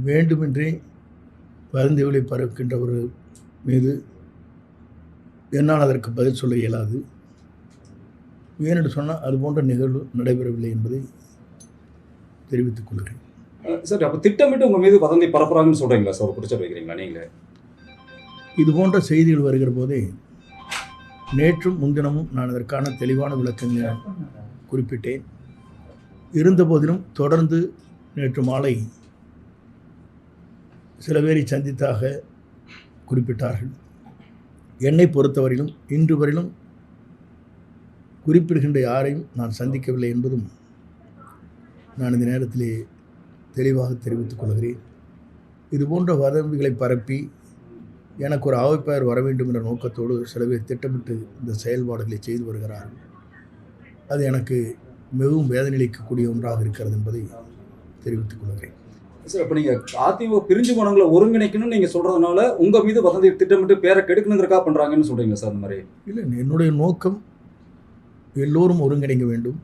வேண்டுமென்றே வதந்திகளை பரப்புகின்றவர்கள் மீது என்னால் அதற்கு பதில் சொல்ல இயலாது. ஏனென்று சொன்னால் அது போன்ற நிகழ்வு நடைபெறவில்லை என்பதை தெரிவித்துக் கொள்கிறேன். சார், அப்போ திட்டமிட்டு உங்கள் மீது வதந்தி பரப்புறாங்கன்னு சொல்கிறீங்களா சார்? குற்றச்சாட்டு வைக்கிறீங்களா நீங்களே? இது போன்ற செய்திகள் வருகிற போதே நேற்றும் முன்தினமும் நான் அதற்கான தெளிவான விளக்கங்களை குறிப்பிட்டேன். இருந்தபோதிலும் தொடர்ந்து நேற்று மாலை சில பேரை சந்தித்தாக குறிப்பிட்டார்கள். என்னை பொறுத்தவரையிலும் இன்று வரையிலும் குறிப்பிடுகின்ற யாரையும் நான் சந்திக்கவில்லை என்பதும் நான் இந்த நேரத்திலே தெளிவாக தெரிவித்துக் கொள்கிறேன். இதுபோன்ற வதந்திகளை பரப்பி எனக்கு ஒரு அவப்பெயர் வர வேண்டும் என்ற நோக்கத்தோடு சில பேர் திட்டமிட்டு இந்த செயல்பாடுகளை செய்து வருகிறார்கள். அது எனக்கு மிகவும் வேதனையளிக்கக்கூடிய ஒன்றாக இருக்கிறது என்பதை தெரிவித்துக் கொள்கிறேன். சார், இப்போ நீங்கள் அதிமுக பிரிஞ்சு போனவங்களை ஒருங்கிணைக்கணும்னு நீங்கள் சொல்கிறதுனால உங்கள் மீது வதந்தி திட்டமிட்டு பேரை கெடுக்கணுங்கிறக்கா பண்ணுறாங்கன்னு சொல்கிறீங்களா சார்? அந்த மாதிரி இல்லை, என்னுடைய நோக்கம் எல்லோரும் ஒருங்கிணைக்க வேண்டும்.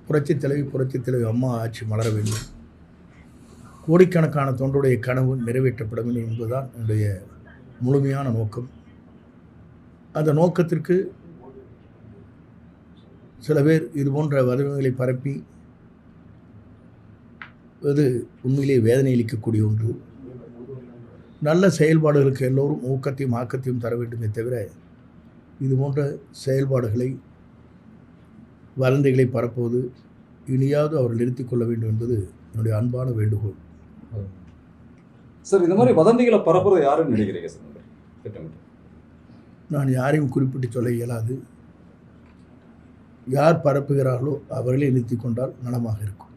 புரட்சித் தலைவி அம்மா ஆட்சி மலர வேண்டும். கோடிக்கணக்கான தொண்டருடைய கனவு நிறைவேற்றப்பட வேண்டும் என்பதுதான் என்னுடைய முழுமையான நோக்கம். அந்த நோக்கத்திற்கு சில பேர் இதுபோன்ற வதந்திகளை பரப்பி அது உண்மையிலே வேதனை அளிக்கக்கூடிய ஒன்று. நல்ல செயல்பாடுகளுக்கு எல்லோரும் ஊக்கத்தையும் ஆக்கத்தையும் தர வேண்டுமே தவிர இதுபோன்ற செயல்பாடுகளை வதந்திகளை பரப்புவது இனியாவது அவர் நிறுத்திக் கொள்ள வேண்டும் என்பது என்னுடைய அன்பான வேண்டுகோள். சார், இந்த மாதிரி வதந்திகளை பரப்புறது யாருன்னு நினைக்கிறீங்க சார்? நான் யாரையும் குறிப்பிட்டு சொல்ல இயலாது. யார் பரப்புகிறார்களோ அவர்களே நிறுத்தி கொண்டால் நலமாக இருக்கும்.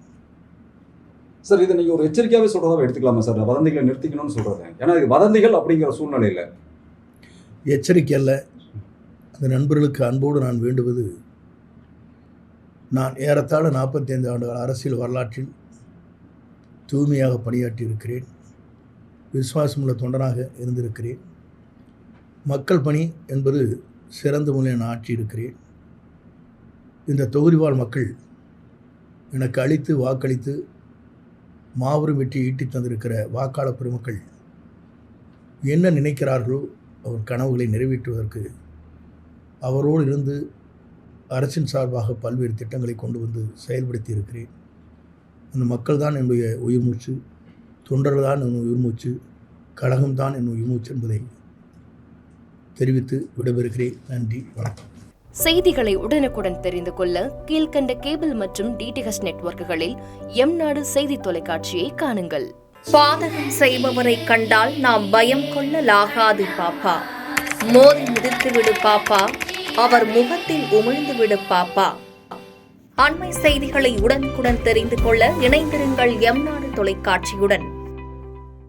சார், இதை நீங்கள் ஒரு எச்சரிக்கையாகவே சொல்கிறதா எடுத்துக்கலாமா சார்? வதந்திகளை நிறுத்திக்கணும்னு சொல்கிறது, ஏன்னா இது வதந்திகள் அப்படிங்கிற சூழ்நிலையில் எச்சரிக்கை அல்ல. அந்த நண்பர்களுக்கு அன்போடு நான் வேண்டுவது, நான் ஏறத்தாழ 45 ஆண்டுகள் அரசியல் வரலாற்றில் தூய்மையாக பணியாற்றியிருக்கிறேன். விசுவாசமுள்ள தொண்டனாக இருந்திருக்கிறேன். மக்கள் பணி என்பது சிறந்த முறையில் நான் ஆற்றியிருக்கிறேன். இந்த தொகுதி வாழ் மக்கள் எனக்கு அளித்து வாக்களித்து மாபெரும் வெற்றி ஈட்டி தந்திருக்கிற வாக்காளர் பெருமக்கள் என்ன நினைக்கிறார்களோ அவர் கனவுகளை நிறைவேற்றுவதற்கு அவரோடு இருந்து அரசின் சார்பாக பல்வேறு திட்டங்களை கொண்டு வந்து செயல்படுத்தி இருக்கிறேன். அந்த மக்கள் தான் என்னுடைய உயிர் மூச்சு, தொண்டர்கள் தான் என் உயிர் மூச்சு, கழகம்தான் என் உயிர் மூச்சு என்பதை தெரிவித்து விடைபெறுகிறேன். நன்றி, வணக்கம். செய்திகளை உடனுக்குடன் தெரிந்து கொள்ள கீழ்கண்ட கேபிள் மற்றும் டிடிஹெச் நெட்வொர்க்குகளில் எம்நாடு செய்தி தொலைக்காட்சியை காணுங்கள். பாதகம் செய்பவரை கண்டால் நாம் பயம் கொள்ளலாகாது பாப்பா. மோதி மிதித்துவிடு பாப்பா, அவர் முகத்தில் உமிழ்ந்துவிடு பாப்பா. அண்மை செய்திகளை உடனுக்குடன் தெரிந்து கொள்ள இணைந்திருங்கள் எம்நாடு தொலைக்காட்சியுடன்.